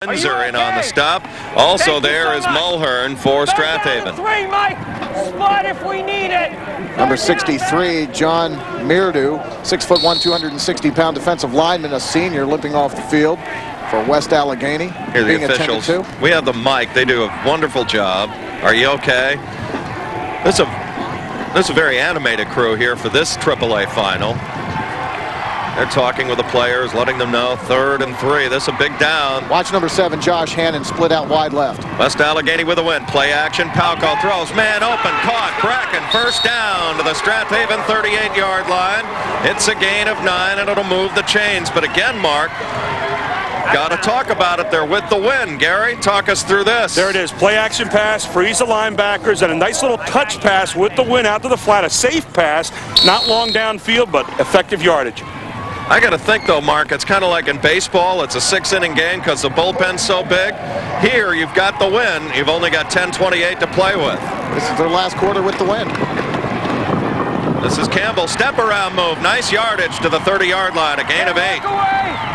Are in on the stop. Also there is Mulhern for Strath Haven. Three, Mike. Spot if we need it. Number 63, John Mirdu, 6'1", 260-pound defensive lineman, a senior, limping off the field for West Allegheny. Here are the officials. We have the mic. They do a wonderful job. Are you okay? This is a very animated crew here for this AAA final. They're talking with the players, letting them know 3rd and 3. This is a big down. Watch number 7, Josh Hannon, split out wide left. West Allegheny with a win. Play action. Palko throws. Man open. Caught. Bracken. First down to the Strath Haven 38-yard line. It's a gain of 9, and it'll move the chains. But again, Mark, got to talk about it. They're with the win. Gary, talk us through this. There it is. Play action pass, freeze the linebackers, and a nice little touch pass with the win out to the flat. A safe pass, not long downfield, but effective yardage. I got to think, though, Mark, it's kind of like in baseball. It's a 6-inning game because the bullpen's so big. Here, you've got the win. You've only got 10:28 to play with. This is their last quarter with the win. This is Campbell. Step around move. Nice yardage to the 30-yard line. A gain of 8.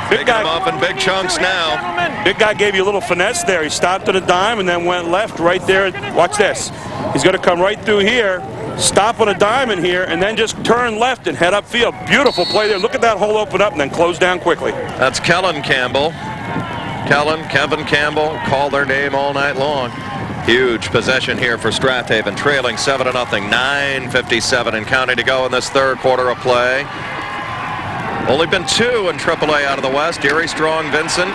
Picking them off in big chunks now. Big guy gave you a little finesse there. He stopped at a dime and then went left right there. Watch this. He's going to come right through here, stop on a dime in here, and then just turn left and head upfield. Beautiful play there. Look at that hole open up and then close down quickly. That's Kevin Campbell, call their name all night long. Huge possession here for Strath Haven, trailing 7-0, 9:57 and counting to go in this third quarter of play. Only been 2 in AAA out of the West. Gary Strong Vincent,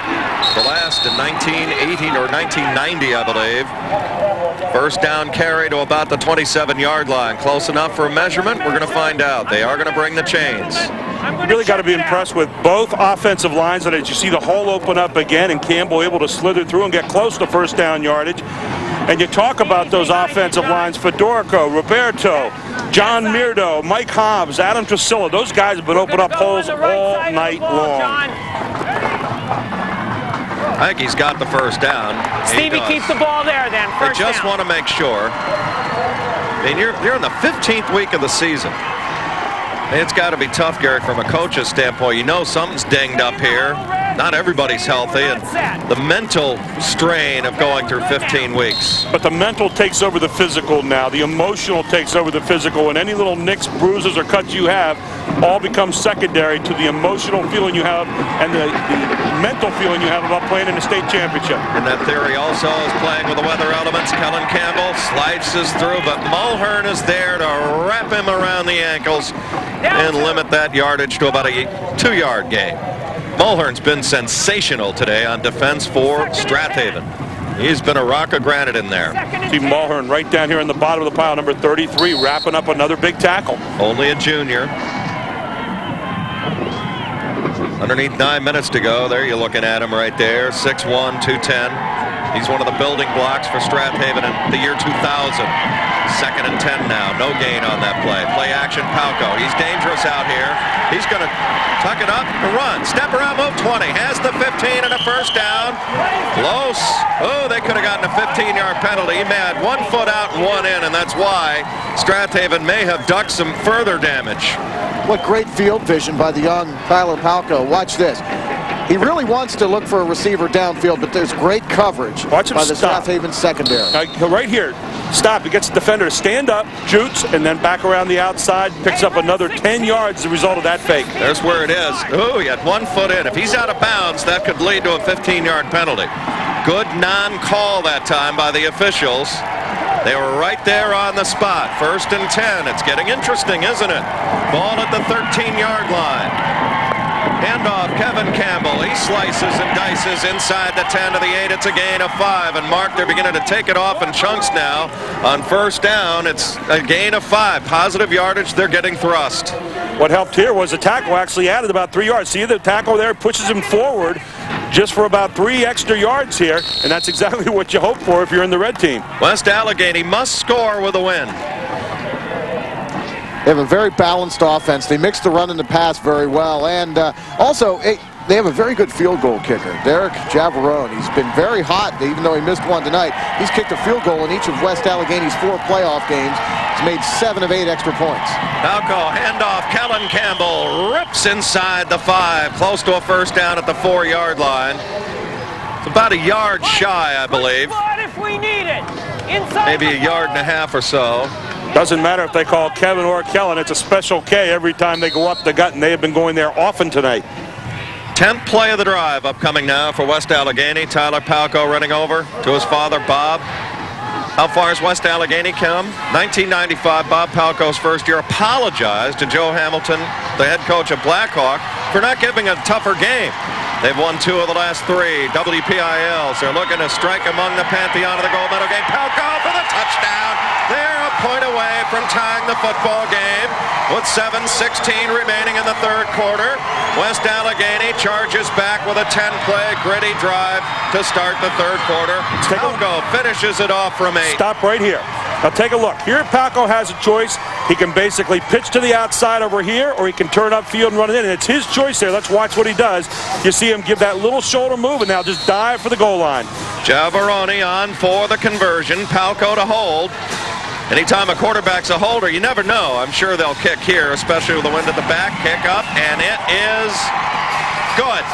the last in 1980 or 1990, I believe. First down carry to about the 27-yard line. Close enough for a measurement? We're going to find out. They are going to bring the chains. Really got to be impressed with both offensive lines. And as you see the hole open up again and Campbell able to slither through and get close to first down yardage. And you talk about those offensive lines, Fedorico, Roberto, John Mirdo, Mike Hobbs, Adam Tresilla. Those guys have been opening up holes all night long. I think he's got the first down. Stevie, keep the ball there then. They just want to make sure. I mean, you're in the 15th week of the season. It's got to be tough, Gary, from a coach's standpoint. You know something's dinged up here. Not everybody's healthy, and the mental strain of going through 15 weeks. But the mental takes over the physical now. The emotional takes over the physical, and any little nicks, bruises, or cuts you have all become secondary to the emotional feeling you have and the mental feeling you have about playing in the state championship. And that theory also is playing with the weather elements. Kellen Campbell slices through, but Mulhern is there to wrap him around the ankles and limit that yardage to about a 2-yard gain. Mulhern's been sensational today on defense for Strath Haven. He's been a rock of granite in there. See Mulhern right down here in the bottom of the pile, number 33, wrapping up another big tackle. Only a junior. Underneath 9 minutes to go. There you're looking at him right there. 6'1", 210. He's one of the building blocks for Strath Haven in the year 2000. 2nd and 10 now. No gain on that play. Play action, Palko. He's dangerous out here. He's going to tuck it up and run. Step around, move 20. Has the 15 and a first down. Close. Oh, they could have gotten a 15-yard penalty. He may have 1 foot out and 1 in, and that's why Strath Haven may have ducked some further damage. What great field vision by the young Tyler Palko. Watch this. He really wants to look for a receiver downfield, but there's great coverage by the Strath Haven secondary. Right here, stop. He gets the defender to stand up, shoots, and then back around the outside, picks up another 10 yards as a result of that fake. There's where it is. Oh, he had 1 foot in. If he's out of bounds, that could lead to a 15-yard penalty. Good non-call that time by the officials. They were right there on the spot. 1st and 10. It's getting interesting, isn't it? Ball at the 13-yard line. Handoff, Kevin Campbell. He slices and dices inside the 10 to the 8. It's a gain of 5. And Mark, they're beginning to take it off in chunks now. On first down, it's a gain of 5. Positive yardage. They're getting thrust. What helped here was the tackle actually added about 3 yards. See, the tackle there pushes him forward just for about 3 extra yards here. And that's exactly what you hope for if you're in the red team. West Allegheny must score with a win. They have a very balanced offense. They mix the run and the pass very well. And also, they have a very good field goal kicker, Derek Javarone. He's been very hot, even though he missed one tonight. He's kicked a field goal in each of West Allegheny's 4 playoff games. He's made 7 of 8 extra points. Palko, handoff, Kellen Campbell rips inside the 5, close to a first down at the 4-yard line. It's about a yard shy, I believe. Spot if we need it. Inside Maybe a yard and a half or so. Doesn't matter if they call Kevin or Kellen. It's a special K every time they go up the gut, and they have been going there often tonight. 10th play of the drive upcoming now for West Allegheny. Tyler Palko running over to his father, Bob. How far has West Allegheny come? 1995, Bob Palko's first year, apologized to Joe Hamilton, the head coach of Blackhawk, for not giving a tougher game. They've won 2 of the last 3 WPILs. They're looking to strike among the pantheon of the gold medal game. Palko for the touchdown. They're a point away from tying the football game with 7:16 remaining in the third quarter. West Allegheny charges back with a 10-play gritty drive to start the third quarter. Palko finishes it off from 8. Stop right here. Now take a look. Here Palko has a choice. He can basically pitch to the outside over here, or he can turn upfield and run it in. And it's his choice there. Let's watch what he does. You see him give that little shoulder move and now just dive for the goal line. Javaroni on for the conversion. Palko to hold. Anytime a quarterback's a holder, you never know. I'm sure they'll kick here, especially with the wind at the back. Kick up, and it is good.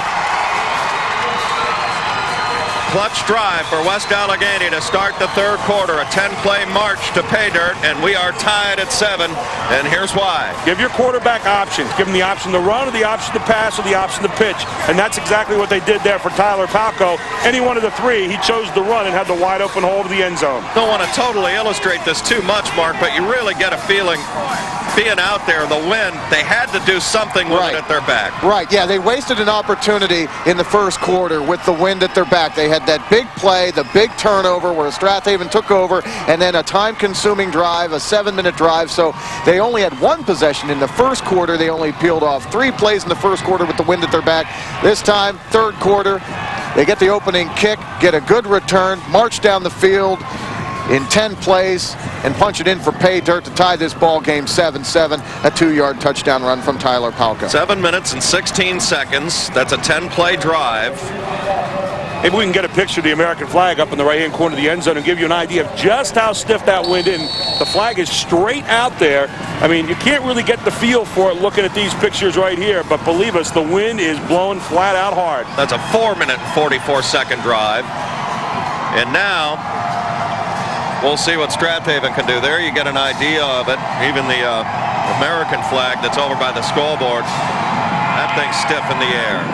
Clutch drive for West Allegheny to start the third quarter. A 10-play march to pay dirt, and we are tied at 7. And here's why. Give your quarterback options. Give him the option to run, or the option to pass, or the option to pitch. And that's exactly what they did there for Tyler Palko. Any one of the 3, he chose to run and had the wide open hole to the end zone. Don't want to totally illustrate this too much, Mark, but you really get a feeling being out there in the wind, they had to do something with it at their back. Right, yeah, they wasted an opportunity in the first quarter with the wind at their back. They had that big play, the big turnover where Strath Haven took over, and then a time-consuming drive, a 7-minute drive. So they only had 1 possession in the first quarter. They only peeled off 3 plays in the first quarter with the wind at their back. This time, third quarter, they get the opening kick, get a good return, march down the field in 10 plays, and punch it in for pay dirt to tie this ball game 7-7. A 2-yard touchdown run from Tyler Palko. 7 minutes and 16 seconds. That's a 10-play drive. Maybe we can get a picture of the American flag up in the right-hand corner of the end zone and give you an idea of just how stiff that wind is. The flag is straight out there. I mean, you can't really get the feel for it looking at these pictures right here, but believe us, the wind is blowing flat out hard. That's a 4-minute and 44-second drive. And now we'll see what Strathaven can do. There you get an idea of it. Even the American flag that's over by the scoreboard, that thing's stiff in the air.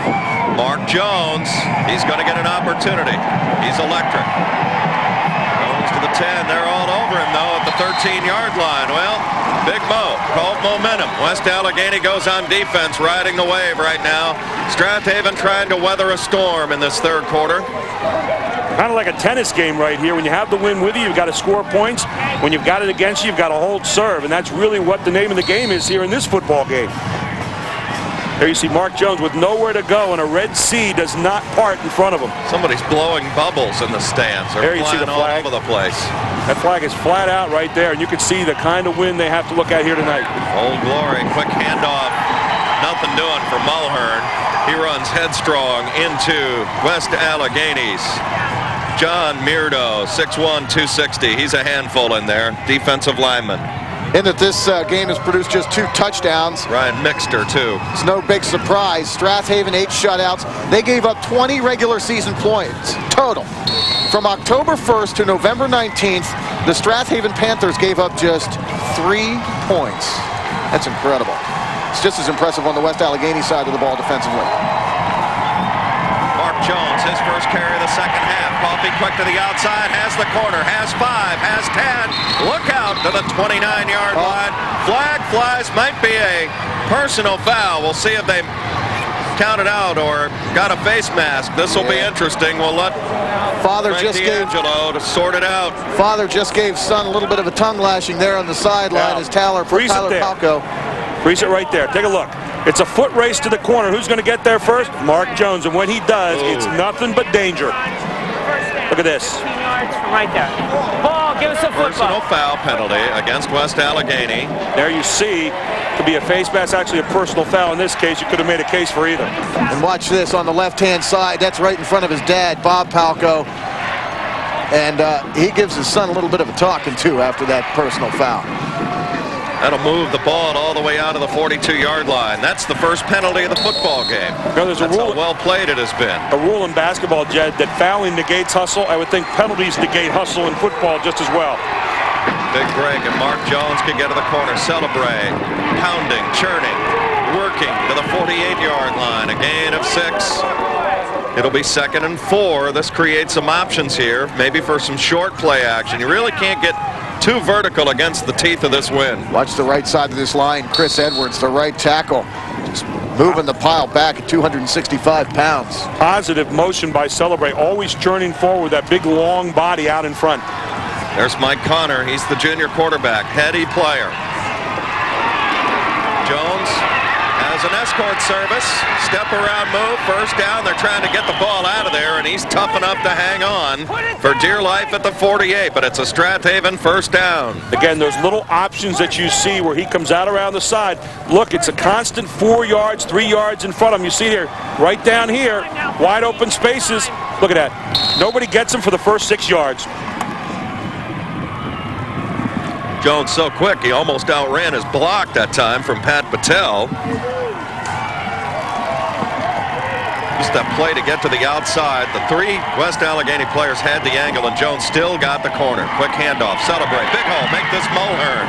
Mark Jones, he's going to get an opportunity. He's electric. Jones to the 10. They're all over him, though, at the 13-yard line. Well, Big Mo called momentum. West Allegheny goes on defense, riding the wave right now. Strathaven trying to weather a storm in this third quarter. Kind of like a tennis game right here. When you have the wind with you, you've got to score points. When you've got it against you, you've got to hold serve. And that's really what the name of the game is here in this football game. There you see Mark Jones with nowhere to go, and a Red Sea does not part in front of him. Somebody's blowing bubbles in the stands. They're there you see the flag. All over the place. That flag is flat out right there, and you can see the kind of wind they have to look at here tonight. Old Glory, quick handoff. Nothing doing for Mulhern. He runs headstrong into West Allegheny's John Mirdo, 6'1", 260. He's a handful in there. Defensive lineman. In that this game has produced just 2 touchdowns. Ryan Mixter, too. It's no big surprise. Strath Haven 8 shutouts. They gave up 20 regular season points total. From October 1st to November 19th, the Strath Haven Panthers gave up just 3 points. That's incredible. It's just as impressive on the West Allegheny side of the ball defensively. Mark Jones, his first carry of the second half. Coffee quick to the outside, has the corner, has 5, has 10. Look out to the 29-yard line. Flag flies, might be a personal foul. We'll see if they count it out or got a face mask. This will be interesting. We'll let Father just gave D'Angelo to sort it out. Father just gave son a little bit of a tongue lashing there on the sideline as Tyler Palko. Freeze it right there. Take a look. It's a foot race to the corner. Who's going to get there first? Mark Jones. And when he does, it's nothing but danger. Look at this. 15 yards from right there. Ball, give us a Personal football. foul penalty against West Allegheny. There you see, could be a face mask, actually a personal foul. In this case, you could have made a case for either. And watch this on the left-hand side. That's right in front of his dad, Bob Palko. And he gives his son a little bit of a talking to after that personal foul. That'll move the ball all the way out of the 42-yard line. That's the first penalty of the football game. No, there's That's a rule. how well played it has been. A rule in basketball, Jed, that fouling negates hustle. I would think penalties negate hustle in football just as well. Big break, and Mark Jones can get to the corner. Celebrate, pounding, churning, working to the 48-yard line. A gain of 6. It'll be 2nd and 4. This creates some options here, maybe for some short play action. You really can't get too vertical against the teeth of this wind. Watch the right side of this line. Chris Edwards, the right tackle, just moving the pile back at 265 pounds. Positive motion by Celebrate, always churning forward, that big long body out in front. There's Mike Connor. He's the junior quarterback, heady player. Jones has an escort service, step around move, first down. They're trying to get the ball out of there, and he's tough enough to hang on for dear life at the 48, but it's a Strath Haven first down. Again, those little options that you see where he comes out around the side. Look, it's a constant 4 yards, 3 yards in front of him. You see here, right down here, wide open spaces. Look at that. Nobody gets him for the first 6 yards. Jones so quick, he almost outran his block that time from Pat Patel. Just that play to get to the outside. The 3 West Allegheny players had the angle, and Jones still got the corner. Quick handoff. Celebrate. Big hole. Make this Mulhern.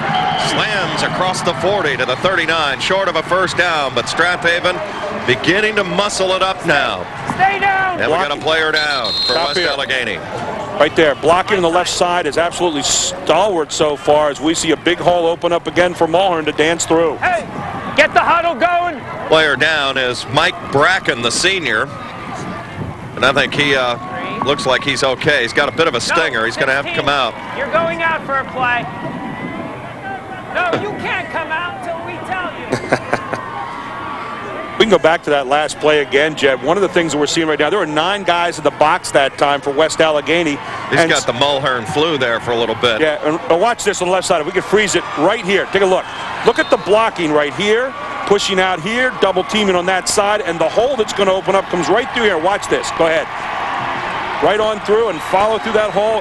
Slams across the 40 to the 39. Short of a first down, but Strath Haven beginning to muscle it up now. Stay down. And we got a player down for Stop West here. Allegheny. Right there, blocking on the left side is absolutely stalwart so far as we see a big hole open up again for Mulhern to dance through. Hey, get the huddle going. Player down is Mike Bracken, the senior. And I think he looks like he's okay. He's got a bit of a stinger. He's going to have to come out. You're going out for a play. No, you can't come out until we tell you. We can go back to that last play again, Jed. One of the things that we're seeing right now, there were 9 guys in the box that time for West Allegheny. He's got the Mulhern flu there for a little bit. Yeah, and watch this on the left side. If we could freeze it right here. Take a look. Look at the blocking right here, pushing out here, double teaming on that side, and the hole that's going to open up comes right through here. Watch this. Go ahead. Right on through and follow through that hole.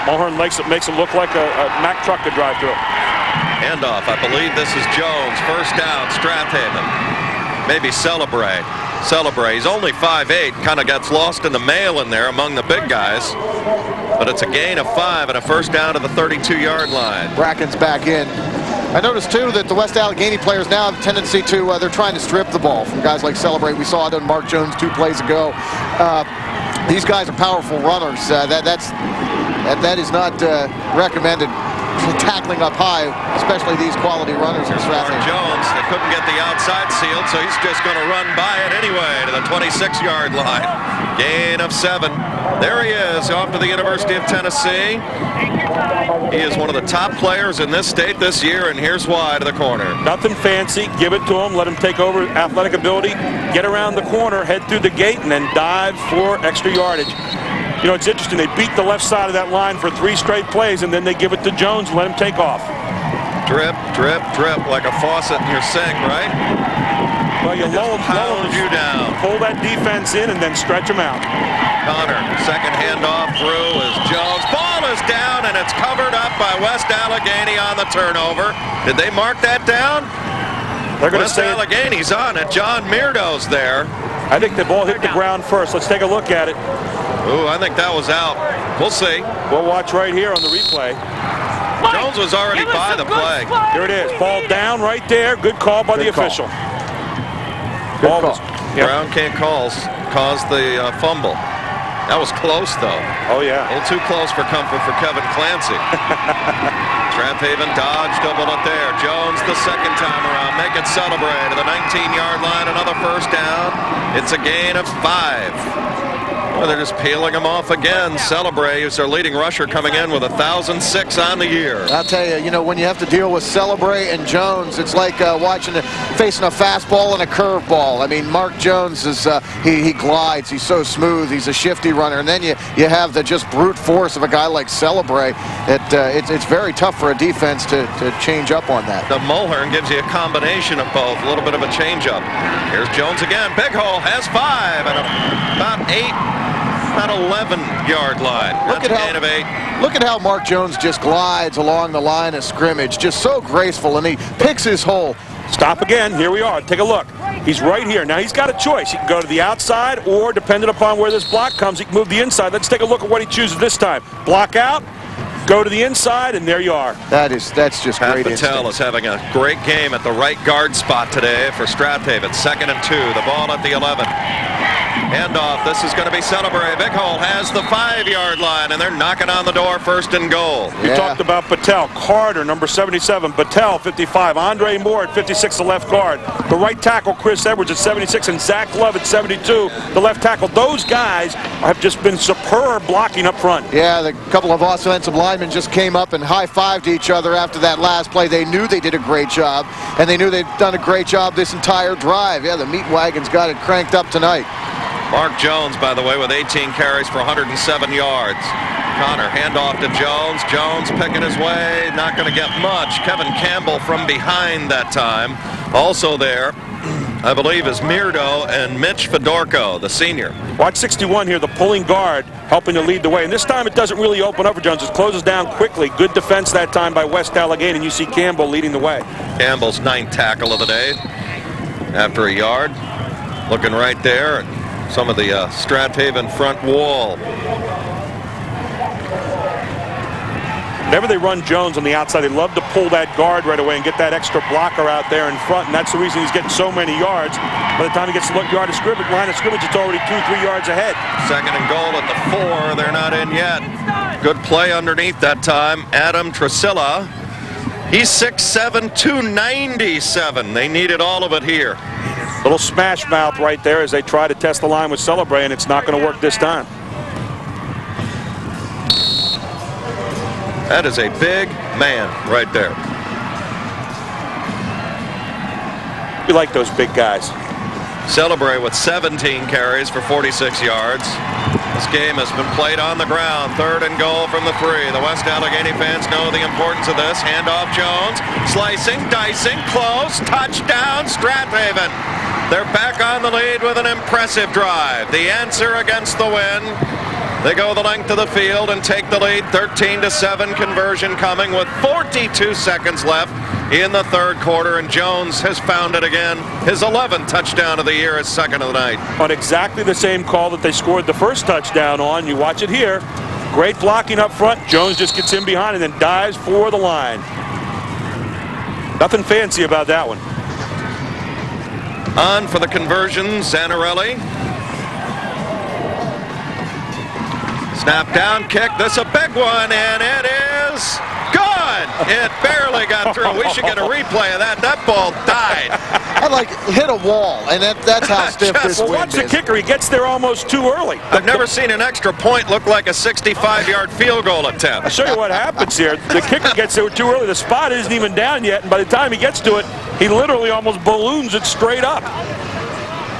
Mulhern makes it look like a Mack truck to drive through. Handoff. I believe this is Jones. First down, Strath Haven. Maybe Celebrate. He's only 5'8", kind of gets lost in the mail in there among the big guys. But it's a gain of 5 and a first down to the 32-yard line. Bracken's back in. I noticed, too, that the West Allegheny players now have a tendency to, they're trying to strip the ball from guys like Celebrate. We saw it on Mark Jones 2 plays ago. These guys are powerful runners. That is not recommended. Tackling up high, especially these quality runners in Strath Haven. Jones, they couldn't get the outside sealed, so he's just going to run by it anyway to the 26-yard line. Gain of 7. There he is, off to the University of Tennessee. He is one of the top players in this state this year, and here's why to the corner. Nothing fancy. Give it to him. Let him take over athletic ability. Get around the corner, head through the gate, and then dive for extra yardage. You know, it's interesting. They beat the left side of that line for 3 straight plays, and then they give it to Jones and let him take off. Drip, drip, drip, like a faucet in your sink, right? Well, you lull you down. Pull that defense in and then stretch them out. Connor, second handoff through is Jones. Ball is down, and it's covered up by West Allegheny on the turnover. Did they mark that down? They're going to West say Allegheny's on it. John Meardo's there. I think the ball hit the ground first. Let's take a look at it. Ooh, I think that was out. We'll see. We'll watch right here on the replay. Jones was already by the play. Here it is. Ball down right there. Good call by the official. Good call. Brown can't cause the fumble. That was close, though. Oh, yeah. A little too close for comfort for Kevin Clancy. Strath Haven dodged, doubled it there. Jones the second time around. Make it Celebrate to the 19-yard line. Another first down. It's a gain of 5. Well, they're just peeling them off again. Celebrate is their leading rusher, coming in with 1,006 on the year. I'll tell you, you know, when you have to deal with Celebrate and Jones, it's like facing a fastball and a curveball. I mean, Mark Jones is he glides. He's so smooth. He's a shifty runner. And then you have the just brute force of a guy like Celebrate. It's very tough for a defense to change up on that. The Mulhern gives you a combination of both, a little bit of a change-up. Here's Jones again. Big hole, has 5 and about 8. About 11-yard line. Look That's at a gain of 8. Look at how Mark Jones just glides along the line of scrimmage. Just so graceful, and he picks his hole. Stop again. Here we are. Take a look. He's right here. Now he's got a choice. He can go to the outside, or depending upon where this block comes, he can move the inside. Let's take a look at what he chooses this time. Block out, go to the inside, and there you are. That's just Pat great Patel instinct. is having a great game at the right guard spot today for Strath Haven. 2nd and 2. The ball at the 11. Handoff. This is going to be Celebrate. Big Hole has the 5-yard line, and they're knocking on the door. 1st and goal. We talked about Patel. Carter, number 77. Patel, 55. Andre Moore at 56, the left guard. The right tackle, Chris Edwards at 76, and Zach Love at 72, the left tackle. Those guys have just been superb blocking up front. Yeah, the couple of offensive linemen just came up and high-fived each other after that last play. They knew they did a great job, and they knew they'd done a great job this entire drive. Yeah, the meat wagon's got it cranked up tonight. Mark Jones, by the way, with 18 carries for 107 yards. Connor, handoff to Jones. Jones picking his way, not going to get much. Kevin Campbell from behind that time. Also there, I believe, is Mirdo and Mitch Fedorko, the senior. Watch 61 here, the pulling guard, helping to lead the way. And this time it doesn't really open up for Jones. It closes down quickly. Good defense that time by West Allegheny, and you see Campbell leading the way. Campbell's 9th tackle of the day after a yard. Looking right there. Some of the Strath Haven front wall. Whenever they run Jones on the outside, they love to pull that guard right away and get that extra blocker out there in front, and that's the reason he's getting so many yards. By the time he gets to the line of scrimmage, it's already 2-3 yards ahead. 2nd and goal at the 4. They're not in yet. Good play underneath that time. Adam Tresilla. He's 6'7", 297. They needed all of it here. Little smash mouth right there as they try to test the line with Celebrate, and it's not going to work this time. That is a big man right there. We like those big guys. Celebrate with 17 carries for 46 yards. This game has been played on the ground. 3rd and goal from the 3. The West Allegheny fans know the importance of this. Handoff Jones. Slicing, dicing, close. Touchdown, Strath Haven. They're back on the lead with an impressive drive. The answer against the wind. They go the length of the field and take the lead. 13-7 conversion coming with 42 seconds left in the 3rd quarter, and Jones has found it again. His 11th touchdown of the year, his 2nd of the night. On exactly the same call that they scored the first touchdown on. You watch it here. Great blocking up front. Jones just gets in behind and then dives for the line. Nothing fancy about that one. On for the conversion, Zanarelli. Snap down, kick. This a big one, and it is good. It barely got through. We should get a replay of that. That ball died. I hit a wall, and that's how stiff this wind watch the is. kicker. He gets there almost too early. I've never seen an extra point look like a 65-yard field goal attempt. I'll show you what happens here. The kicker gets there too early. The spot isn't even down yet, and by the time he gets to it, he literally almost balloons it straight up.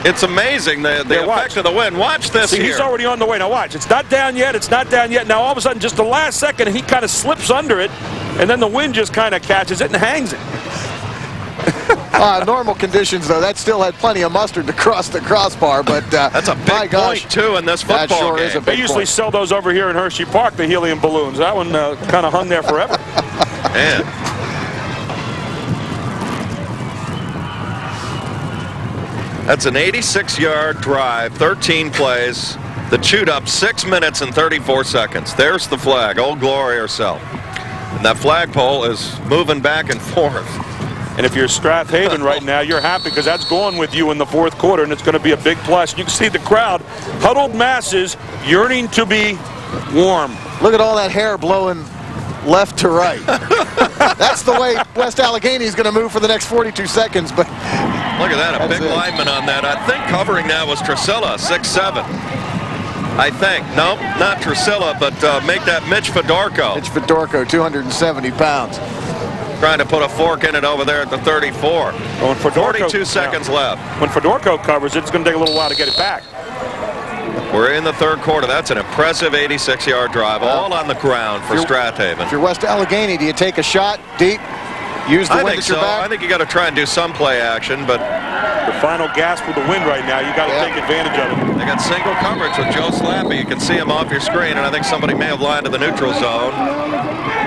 It's amazing, the effect of the wind. Watch this here. He's already on the way. Now watch. It's not down yet. It's not down yet. Now all of a sudden, just the last second, he kind of slips under it, and then the wind just kind of catches it and hangs it. Normal conditions, though, that still had plenty of mustard to cross the crossbar, but that's a big point, too, in this football that sure game. Is a big they usually point. sell those over here in Hersheypark, the helium balloons. That one kind of hung there forever. Man. That's an 86-yard drive, 13 plays. The chewed up 6 minutes and 34 seconds. There's the flag, Old Glory herself. And that flagpole is moving back and forth. And if you're Strath Haven right now, you're happy because that's going with you in the 4th quarter, and it's going to be a big plus. You can see the crowd, huddled masses, yearning to be warm. Look at all that hair blowing left to right. That's the way West Allegheny is going to move for the next 42 seconds. But look at that, a big lineman on that. I think covering that was Tresilla, 6'7". I think. Nope, not Tresilla, but make that Mitch Fedorko. Mitch Fedorko, 270 pounds. Trying to put a fork in it over there at the 34. When 42 seconds left. When Fedorko covers it, it's going to take a little while to get it back. We're in the 3rd quarter. That's an impressive 86-yard drive, all on the ground for Strath Haven. If you're West Allegheny, do you take a shot deep? Use the wind at your back? I think you got to try and do some play action, but The final gasp for the win right now. You got to take advantage of it. They got single coverage with Joe Slappy. You can see him off your screen, and I think somebody may have lined to the neutral zone.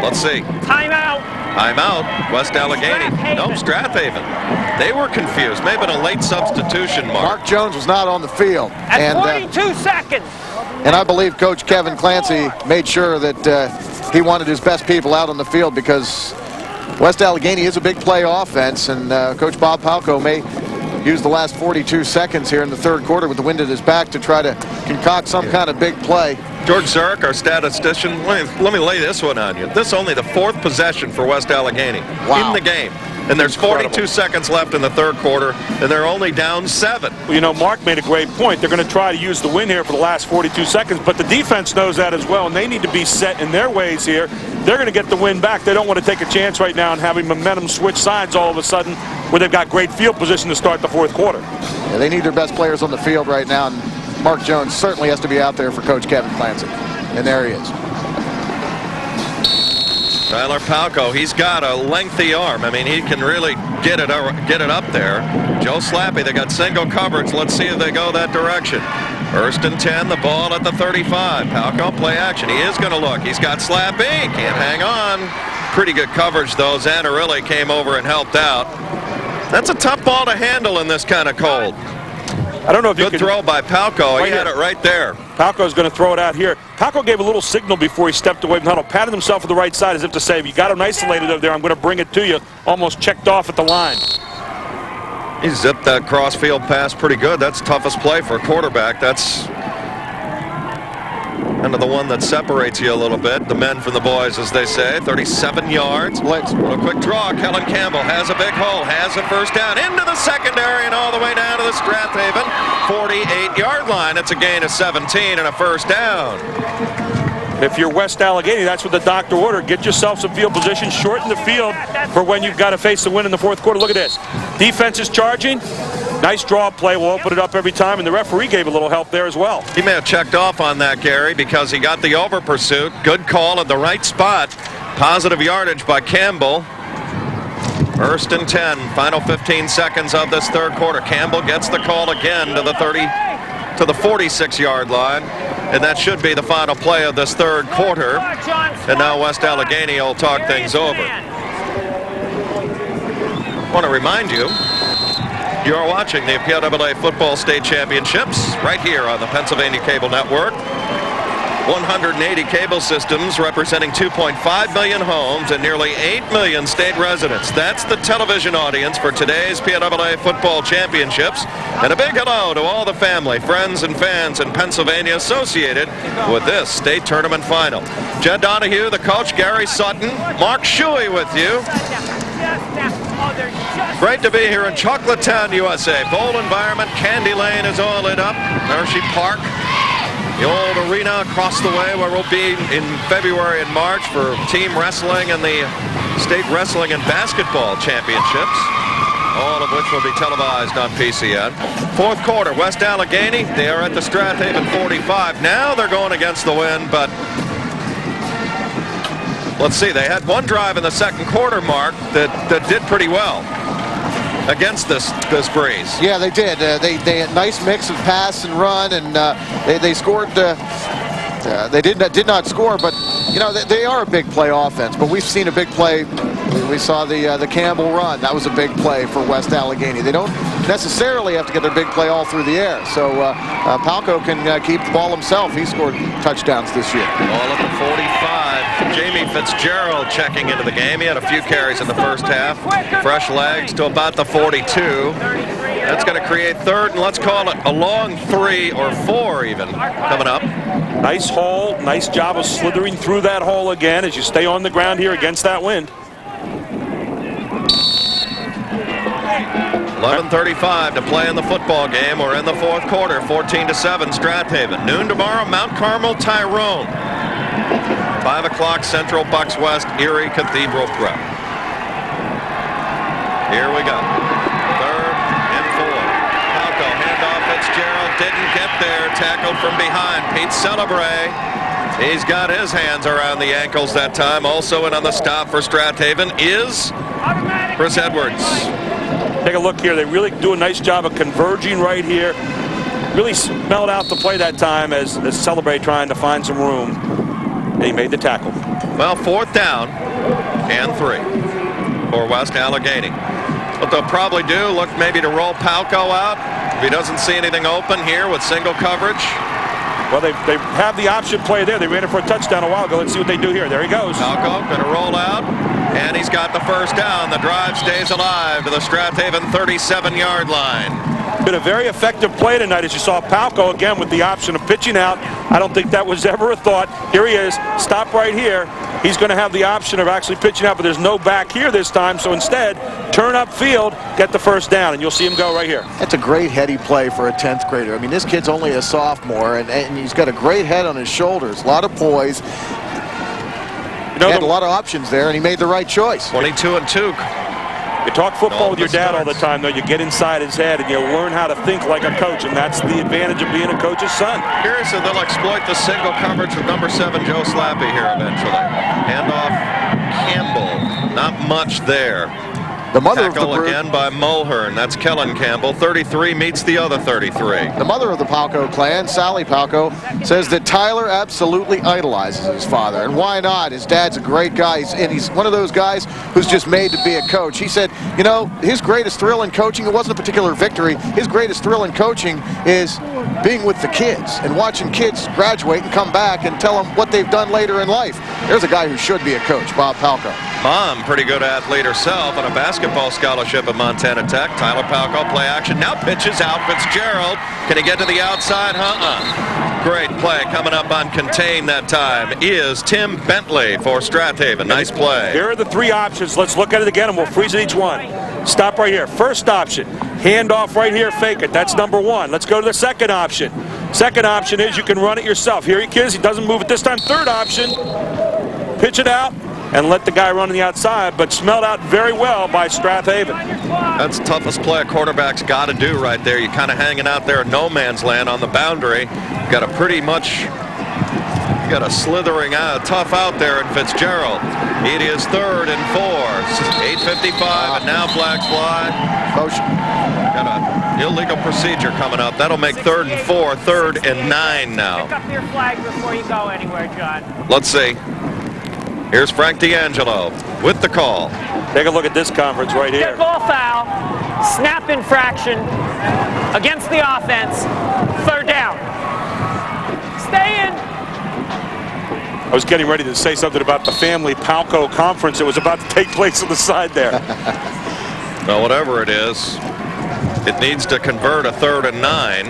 Let's see. Timeout. Timeout. West Allegheny. No, Strathaven. They were confused. May have been a late substitution, Mark Jones was not on the field. At 42 seconds. And I believe Coach Kevin Clancy made sure that he wanted his best people out on the field, because West Allegheny is a big play offense, and Coach Bob Palko may use the last 42 seconds here in the third quarter with the wind at his back to try to concoct some kind of big play. George Zurich, our statistician, let me lay this one on you. This is only the 4th possession for West Allegheny in the game. And there's 42 seconds left in the third quarter, and they're only down 7. Well, you know, Mark made a great point. They're going to try to use the win here for the last 42 seconds, but the defense knows that as well, and they need to be set in their ways here. They're going to get the win back. They don't want to take a chance right now and having momentum switch sides all of a sudden where they've got great field position to start the fourth quarter. Yeah, they need their best players on the field right now, and Mark Jones certainly has to be out there for Coach Kevin Clancy. And there he is. Tyler Palko, he's got a lengthy arm. I mean, he can really get it up there. Joe Slappy, they got single coverage. Let's see if they go that direction. 1st and 10, the ball at the 35. Palko, play action. He is going to look. He's got Slappy. Can't hang on. Pretty good coverage, though. Zanarelli came over and helped out. That's a tough ball to handle in this kind of cold. I don't know if you Good throw by Palko. He had it right there. Palko's going to throw it out here. Palko gave a little signal before he stepped away from the huddle, patted himself to the right side as if to say, if you got him isolated over there, I'm going to bring it to you. Almost checked off at the line. He zipped that cross-field pass pretty good. That's the toughest play for a quarterback. That's kind of the one that separates you a little bit. The men from the boys, as they say. 37 yards. Blitz. A quick draw. Kellen Campbell has a big hole. Has a first down into the secondary and all the way down to the Strathaven 48-yard line. It's a gain of 17 and a first down. If you're West Allegheny, that's what the doctor ordered. Get yourself some field position, shorten the field for when you've got to face the win in the fourth quarter. Look at this. Defense is charging. Nice draw play. We'll open it up every time, and the referee gave a little help there as well. He may have checked off on that, Gary, because he got the over pursuit. Good call at the right spot. Positive yardage by Campbell. 1st and 10. Final 15 seconds of this third quarter. Campbell gets the call again to the 46-yard line. And that should be the final play of this third quarter. And now West Allegheny will talk things over. I want to remind you, you are watching the PIAA Football State Championships right here on the Pennsylvania Cable Network. 180 cable systems representing 2.5 million homes and nearly 8 million state residents. That's the television audience for today's PIAA Football Championships. And a big hello to all the family, friends, and fans in Pennsylvania associated with this state tournament final. Jed Donahue, the coach, Gary Sutton, Mark Shuey with you. Great to be here in Chocolatetown, USA. Bowl environment. Candy Lane is all lit up. Hersheypark, the old arena across the way where we'll be in February and March for team wrestling and the state wrestling and basketball championships, all of which will be televised on PCN. Fourth quarter, West Allegheny, they are at the Strathaven 45. Now they're going against the wind, but let's see, they had one drive in the second quarter, Mark, that did pretty well against this breeze. Yeah, they did. They had a nice mix of pass and run, and they scored. They did not score, but you know they are a big play offense. But we've seen a big play. We saw the Campbell run. That was a big play for West Allegheny. They don't necessarily have to get their big play all through the air. So Palko can keep the ball himself. He scored touchdowns this year. Ball at the 45. Jamie Fitzgerald checking into the game. He had a few carries in the first half. Fresh legs to about the 42. That's going to create third, and let's call it a long 3 or 4 even coming up. Nice hole. Nice job of slithering through that hole again as you stay on the ground here against that wind. 11:35 to play in the football game. We're in the fourth quarter, 14-7 Strathaven. Noon tomorrow, Mount Carmel, Tyrone. 5 o'clock Central Bucks West, Erie Cathedral Prep. Here we go. 3rd and 4. Palko, handoff Fitzgerald, didn't get there. Tackled from behind. Pete Celebre. He's got his hands around the ankles that time. Also in on the stop for Strathaven is Chris Edwards. Take a look here. They really do a nice job of converging right here. Really smelled out the play that time as Celebrate trying to find some room. And he made the tackle. Well, 4th down and 3 for West Allegheny. What they'll probably do, look maybe to roll Palko out. If he doesn't see anything open here with single coverage. Well, they have the option play there. They ran it for a touchdown a while ago. Let's see what they do here. There he goes. Palko going to roll out, and he's got the first down. The drive stays alive to the Strathaven 37-yard line. Been a very effective play tonight, as you saw Palko again with the option of pitching out. I don't think that was ever a thought. Here he is. Stop right here. He's going to have the option of actually pitching out, but there's no back here this time. So instead, turn upfield, get the first down, and you'll see him go right here. That's a great heady play for a 10th grader. I mean, this kid's only a sophomore, and he's got a great head on his shoulders. A lot of poise. You know, he had a lot of options there, and he made the right choice. 22-2. You talk football with your dad all the time, though. You get inside his head and you learn how to think like a coach, and that's the advantage of being a coach's son. Curious if they'll exploit the single coverage with number 7, Joe Slappy here eventually. Handoff Campbell. Not much there. The mother Tackle of the brood, again by Mulhern. That's Kellen Campbell. 33 meets the other 33. the mother of the Palko clan, Sally Palko, says that Tyler absolutely idolizes his father. And why not? His dad's a great guy, and he's one of those guys who's just made to be a coach. He said, you know, his greatest thrill in coaching, it wasn't a particular victory. His greatest thrill in coaching is being with the kids and watching kids graduate and come back and tell them what they've done later in life. There's a guy who should be a coach, Bob Palko. Mom, pretty good athlete herself on a basketball scholarship at Montana Tech. Tyler Palko, play action. Now pitches out Fitzgerald. Can he get to the outside? Great play coming up on contain that time is Tim Bentley for Strathaven. Nice play. Here are the 3 options. Let's look at it again, and we'll freeze at each one. Stop right here. First option, handoff right here, fake it. That's number 1. Let's go to the second option. Second option is you can run it yourself. Here he is. He doesn't move it this time. Third option, pitch it out and let the guy run on the outside, but smelled out very well by Strathaven. That's the toughest play a quarterback's got to do right there. You're kind of hanging out there in no man's land on the boundary. Got a pretty much, got a slithering out, tough out there in Fitzgerald. It is 3rd and 4. 8:55, and now flags fly. Motion. Got an illegal procedure coming up. That'll make 3rd and 4, 3rd and 9 now. Pick up your flag before you go anywhere, John. Let's see. Here's Frank D'Angelo with the call. Take a look at this conference right here. Dead ball foul, snap infraction against the offense, 3rd down. Stay in. I was getting ready to say something about the family Palko conference that was about to take place on the side there. Well, whatever it is, it needs to convert a 3rd and 9.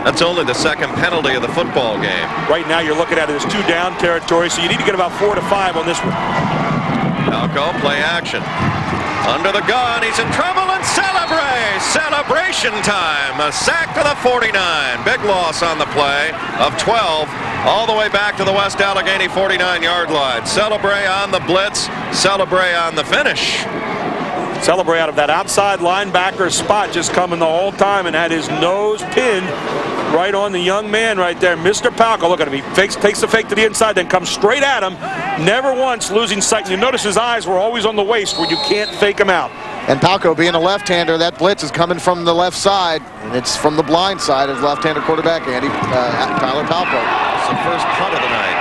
That's only the 2nd penalty of the football game. Right now you're looking at it as 2 down territory, so you need to get about 4 to 5 on this one. Palko, play action. Under the gun, he's in trouble, and celebrate! Celebration time! A sack to the 49. Big loss on the play of 12, all the way back to the West Allegheny 49-yard line. Celebrate on the blitz, celebrate on the finish. Celebrate out of that outside linebacker spot, just coming the whole time and had his nose pinned right on the young man right there, Mr. Palko. Look at him. He takes the fake to the inside, then comes straight at him, never once losing sight. You notice his eyes were always on the waist where you can't fake him out. And Palko being a left-hander, that blitz is coming from the left side, and it's from the blind side of left-hander quarterback Tyler Palko. It's the first punt of the night.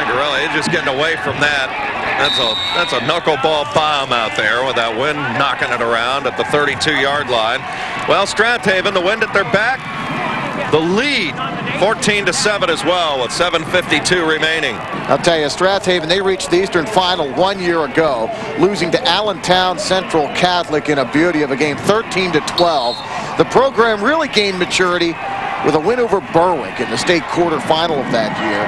Angarelli, he's just getting away from that. That's a knuckleball bomb out there with that wind knocking it around at the 32-yard line. Well, Strathaven, the wind at their back. The lead, 14-7 as well, with 7:52 remaining. I'll tell you, Strathaven, they reached the Eastern Final 1 year ago, losing to Allentown Central Catholic in a beauty of a game, 13-12. The program really gained maturity with a win over Berwick in the state quarterfinal of that year.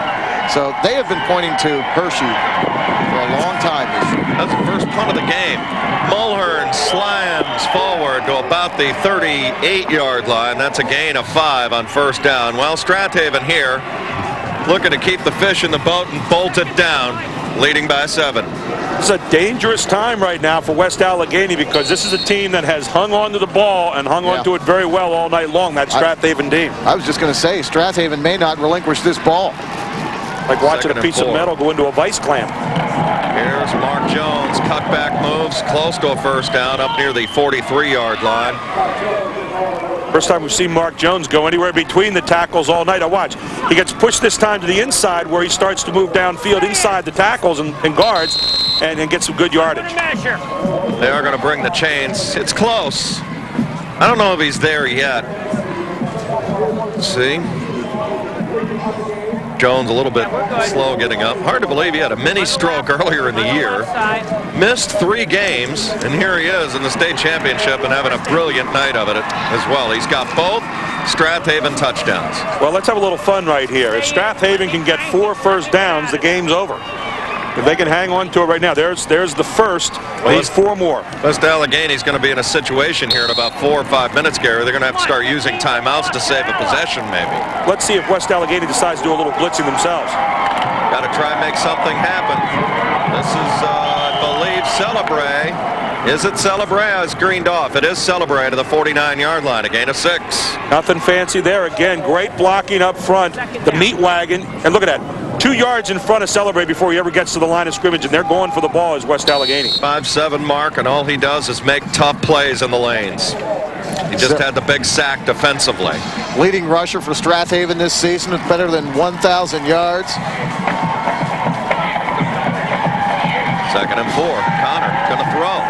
So they have been pointing to Hershey for a long time this year. That's the first punt of the game. Mulhern slams forward to about the 38-yard line. That's a gain of 5 on first down. Well, Strathaven here looking to keep the fish in the boat and bolt it down, leading by 7. It's a dangerous time right now for West Allegheny because this is a team that has hung on to the ball and hung on to it very well all night long, that Strathaven team. I was just going to say, Strathaven may not relinquish this ball. Like watching a piece of metal go into a vice clamp. Here's Mark Jones. Cutback moves close to a first down up near the 43-yard line. First time we've seen Mark Jones go anywhere between the tackles all night. Now watch. He gets pushed this time to the inside where he starts to move downfield inside the tackles and guards and get some good yardage. They are going to bring the chains. It's close. I don't know if he's there yet. Let's see. Jones a little bit slow getting up. Hard to believe he had a mini stroke earlier in the year. Missed 3 games, and here he is in the state championship and having a brilliant night of it as well. He's got both Strath Haven touchdowns. Well, let's have a little fun right here. If Strath Haven can get 4 first downs, the game's over. If they can hang on to it right now, there's the first. They need 4 more. West Allegheny's going to be in a situation here in about 4 or 5 minutes, Gary. They're going to have to start using timeouts to save a possession, maybe. Let's see if West Allegheny decides to do a little blitzing themselves. Got to try and make something happen. This is, I believe, Celebre. Is it Celebre? It's greened off. It is Celebre to the 49-yard line. A gain of 6. Nothing fancy there. Again, great blocking up front. The meat wagon. And look at that. 2 yards in front of Celebre before he ever gets to the line of scrimmage, and they're going for the ball as West Allegheny. 5'7" mark, and all he does is make tough plays in the lanes. He just had the big sack defensively. Leading rusher for Strath Haven this season with better than 1,000 yards. 2nd and 4. Connor going to throw.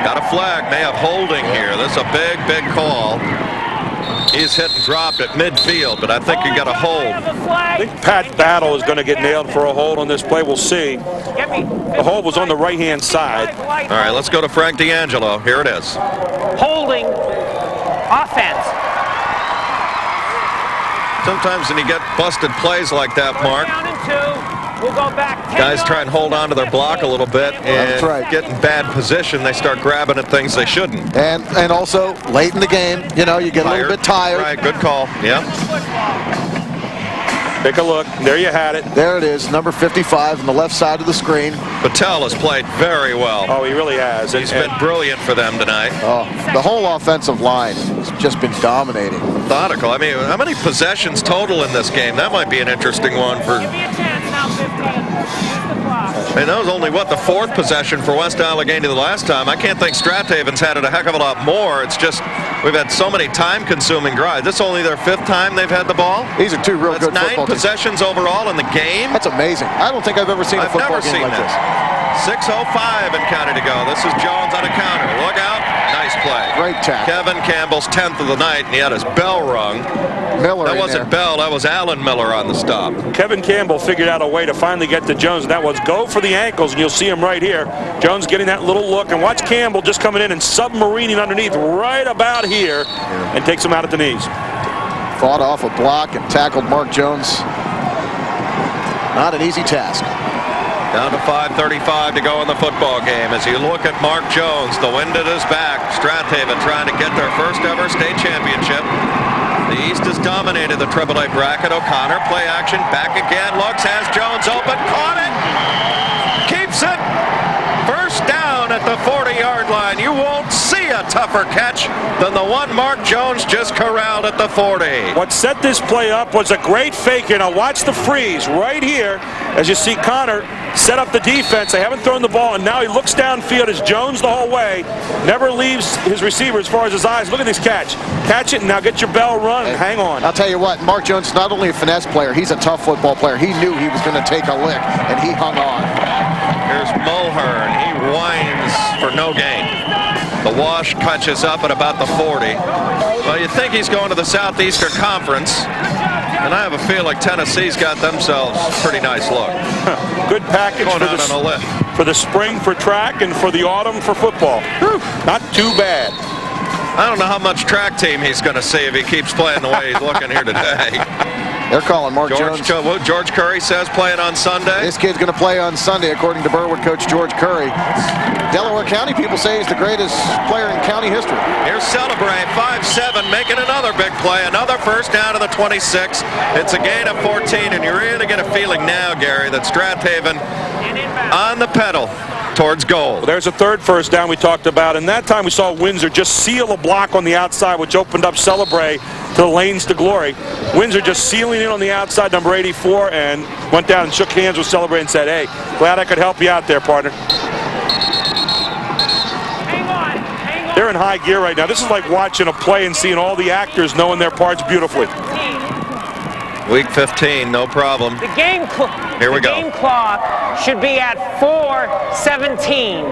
Got a flag. May have holding here. This is a big, big call. He's hit and dropped at midfield, but I think you got a hold. I think Pat Battle is going to get nailed for a hold on this play. We'll see. The hold was on the right-hand side. All right, let's go to Frank D'Angelo. Here it is. Holding offense. Sometimes when you get busted plays like that, Mark, Down and 2. We'll go back 10 guys try and hold on to their block a little bit and get in bad position. They start grabbing at things they shouldn't. And also, late in the game, you know, you get a little bit tired. Right, good call. Yeah. Take a look. There you had it. There it is, number 55 on the left side of the screen. Patel has played very well. Oh, he really has. He's been brilliant for them tonight. Oh, the whole offensive line has just been dominating. Methodical. I mean, how many possessions total in this game? That might be an interesting one for... Give me a chance now, 15. Use the clock. And that was only, what, the 4th possession for West Allegheny the last time. I can't think Strath Haven's had it a heck of a lot more. It's just we've had so many time-consuming drives. This is only their 5th time they've had the ball. These are 2 real good football 9 possessions overall in the game. That's amazing. I don't think I've ever seen a football game like this. 6:05 and counting to go. This is Jones on a counter. Look out. Nice play. Great tackle. Kevin Campbell's 10th of the night, and he had his bell rung. Miller That wasn't Bell. That was Alan Miller on the stop. Kevin Campbell figured out a way to finally get to Jones, and that was go for the ankles, and you'll see him right here. Jones getting that little look, and watch Campbell just coming in and submarining underneath right about here and takes him out at the knees. Fought off a block and tackled Mark Jones. Not an easy task. Down to 5:35 to go in the football game. As you look at Mark Jones, the wind at his back. Strath Haven trying to get their first ever state championship. The East has dominated the AAA bracket. O'Connor, play action, back again, looks, has Jones open, caught it, keeps it. First down at the 40-yard line. You won't see a tougher catch than the one Mark Jones just corralled at the 40. What set this play up was a great fake here. Now watch the freeze right here as you see Connor set up the defense. They haven't thrown the ball, and now he looks downfield as Jones the whole way. Never leaves his receiver as far as his eyes. Look at this catch. Catch it, and now get your bell run and hang on. I'll tell you what, Mark Jones is not only a finesse player, he's a tough football player. He knew he was going to take a lick, and he hung on. Here's Mulhern. He whines for no gain. The wash catches up at about the 40. Well, you think he's going to the Southeastern Conference, and I have a feel like Tennessee's got themselves a pretty nice look. Good package for the spring for track and for the autumn for football. Not too bad. I don't know how much track team he's going to see if he keeps playing the way he's looking here today. They're calling Mark Jones. George Curry says playing on Sunday. This kid's going to play on Sunday, according to Burwood coach George Curry. Delaware County people say he's the greatest player in county history. Here's Celebrate, 5'7", making another big play, another first down to the 26. It's a gain of 14, and you really get a feeling now, Gary, that Strath Haven on the pedal. towards goal. Well, there's a third first down we talked about, and that time we saw Windsor just seal a block on the outside, which opened up Celebrate to the lanes to glory. Windsor just sealing in on the outside, number 84, and went down and shook hands with Celebrate and said, hey, glad I could help you out there, partner. They're in high gear right now. This is like watching a play and seeing all the actors knowing their parts beautifully. Week 15, no problem. The game game clock should be at 4:17.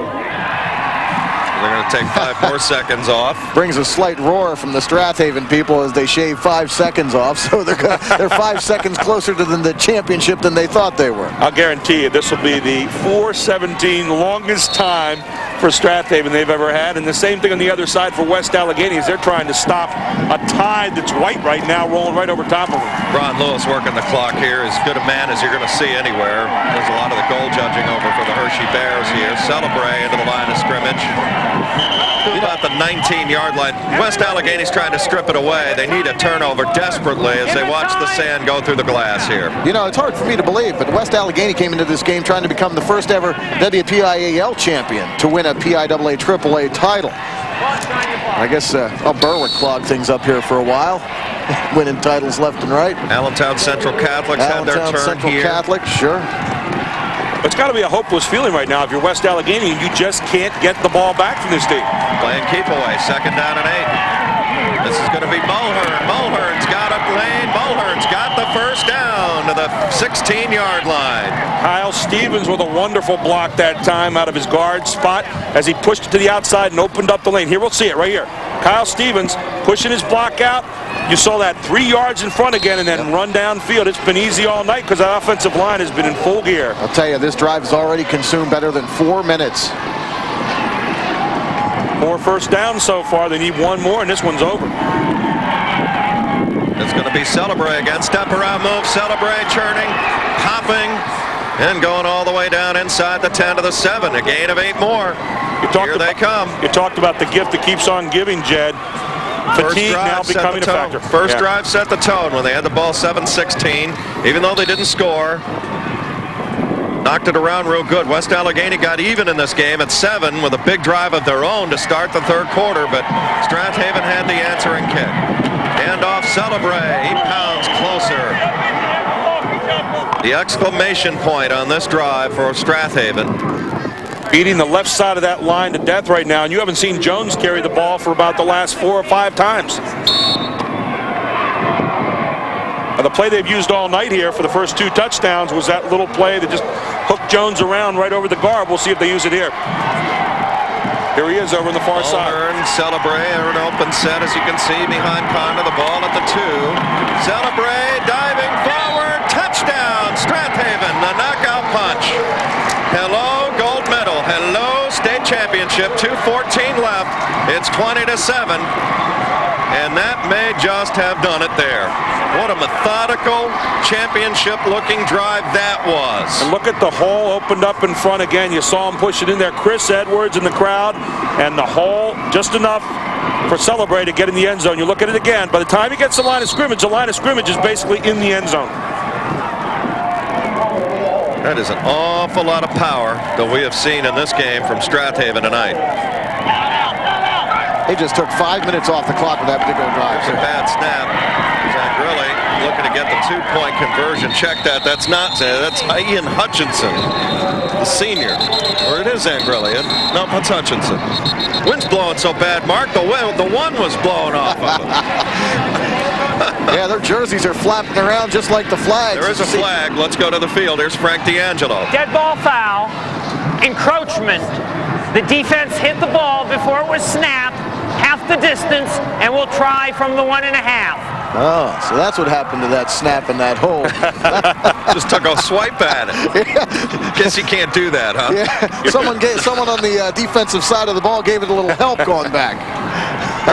They're going to take 5 more seconds off. Brings a slight roar from the Strathaven people as they shave 5 seconds off, so they're 5 seconds closer to the championship than they thought they were. I'll guarantee you this will be the 4:17 longest time for Strathaven they've ever had, and the same thing on the other side for West Allegheny as they're trying to stop a tide that's white right now rolling right over top of them. Ron Lewis working the clock here, as good a man as you're going to see anywhere. There's a lot of the goal judging over for the Hershey Bears here. Celebrate into the line of scrimmage. About the 19-yard line. West Allegheny's trying to strip it away. They need a turnover desperately as they watch the sand go through the glass here. You know, it's hard for me to believe, but West Allegheny came into this game trying to become the first ever WPIAL champion to win a PIAA AAA title. I guess Berwick clogged things up here for a while, winning titles left and right. Allentown Central Catholics had their turn Central here. Catholic, sure. It's got to be a hopeless feeling right now if you're West Allegheny and you just can't get the ball back from this team. Playing keep away, 2nd down and 8. This is going to be Mulhern. Mulhern's got a lane. Mulhern's got the first down to the 16-yard line. Kyle Stevens with a wonderful block that time out of his guard spot as he pushed it to the outside and opened up the lane. Here, we'll see it right here. Kyle Stevens pushing his block out. You saw that 3 yards in front again and then run downfield. It's been easy all night because the offensive line has been in full gear. I'll tell you, this drive has already consumed better than 4 minutes. 4 first downs so far. They need 1 more, and this one's over. It's going to be Celebrate again. Step around move. Celebrate churning, popping, and going all the way down inside the 10 to the 7. A gain of 8 more. Here they come. You talked about the gift that keeps on giving, Jed. Fatigue now becoming a factor. First drive set the tone when they had the ball 7-16. Even though they didn't score, knocked it around real good. West Allegheny got even in this game at 7 with a big drive of their own to start the 3rd quarter, but Strath Haven had the answering kick. Hand off Celebrate. He pounds closer. The exclamation point on this drive for Strath Haven. Beating the left side of that line to death right now, and you haven't seen Jones carry the ball for about the last 4 or 5 times. Now, the play they've used all night here for the first 2 touchdowns was that little play that just hooked Jones around right over the guard. We'll see if they use it here. Here he is over on the far side. Celebrate, an open set as you can see behind Conner, the ball at the 2. Celebrate diving forward, touchdown, Strath Haven, the knockout punch. Hello, gold medal. Hello, state championship. 2:14 left. It's 20-7. And that may just have done it there. What a methodical, championship-looking drive that was. And look at the hole opened up in front again. You saw him push it in there. Chris Edwards in the crowd. And the hole just enough for Celebrate to get in the end zone. You look at it again. By the time he gets the line of scrimmage is basically in the end zone. That is an awful lot of power that we have seen in this game from Strath Haven tonight. They just took 5 minutes off the clock with that particular drive. It's a bad snap. Zangrilli looking to get the 2-point conversion. Check that. That's not that's Ian Hutchinson, the senior. Or it is Zangrilli. No, it's Hutchinson. Wind's blowing so bad, Mark. The one was blowing off of it. Yeah, their jerseys are flapping around just like the flags. There is a flag. Let's go to the field. Here's Frank D'Angelo. Dead ball foul, encroachment. The defense hit the ball before it was snapped, half the distance, and we'll try from the 1.5. Oh, so that's what happened to that snap in that hole. Just took a swipe at it. Yeah. Guess you can't do that, huh? Yeah. Someone on the defensive side of the ball gave it a little help going back.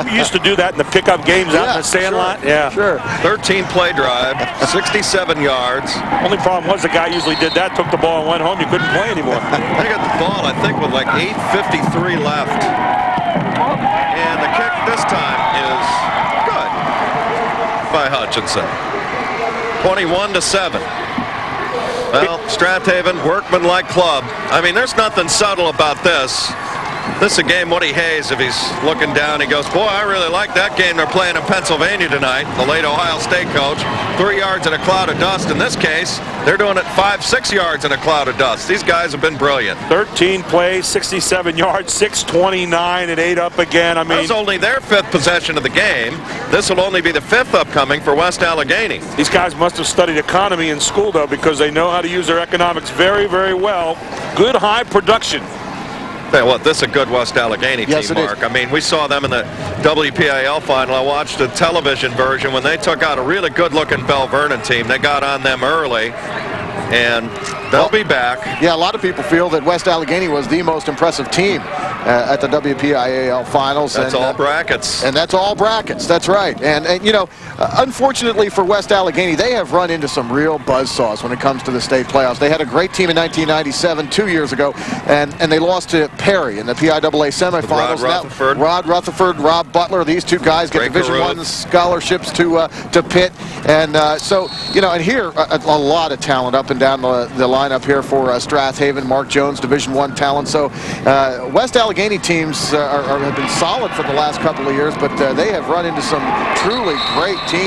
We used to do that in the pickup games out in the sand lot. Yeah, sure. 13-play drive, 67 yards. Only problem was the guy usually did that, took the ball and went home. You couldn't play anymore. They got the ball, I think, with like 8:53 left. And the kick this time is good by Hutchinson. 21-7. Well, Strathaven, workmanlike club. I mean, there's nothing subtle about this. This is a game Woody Hayes, if he's looking down, he goes, boy, I really like that game they're playing in Pennsylvania tonight. The late Ohio State coach, 3 yards in a cloud of dust. In this case, they're doing it 5-6 yards in a cloud of dust. These guys have been brilliant. 13 plays, 67 yards, 6:29 and 8 up again. I mean, that was only their 5th possession of the game. This will only be the 5th upcoming for West Allegheny. These guys must have studied economy in school, though, because they know how to use their economics very, very well. Good high production. Hey, well, this is a good West Allegheny Yes, team, it is. Mark. I mean, we saw them in the WPIAL final. I watched the television version when they took out a really good-looking Bell Vernon team. They got on them early, and they'll be back. Yeah, a lot of people feel that West Allegheny was the most impressive team at the WPIAL finals. That's all brackets. And that's all brackets. That's right. And you know, unfortunately for West Allegheny, they have run into some real buzzsaws when it comes to the state playoffs. They had a great team in 1997, 2 years ago, and they lost to Perry in the PIAA semifinals. Rod Rutherford, Rob Butler, these two guys get Division I scholarships to Pitt. And so, you know, and here, a lot of talent up and down the lineup here for Strath Haven. Mark Jones, Division I talent. So West Allegheny teams have been solid for the last couple of years, but they have run into some truly great teams.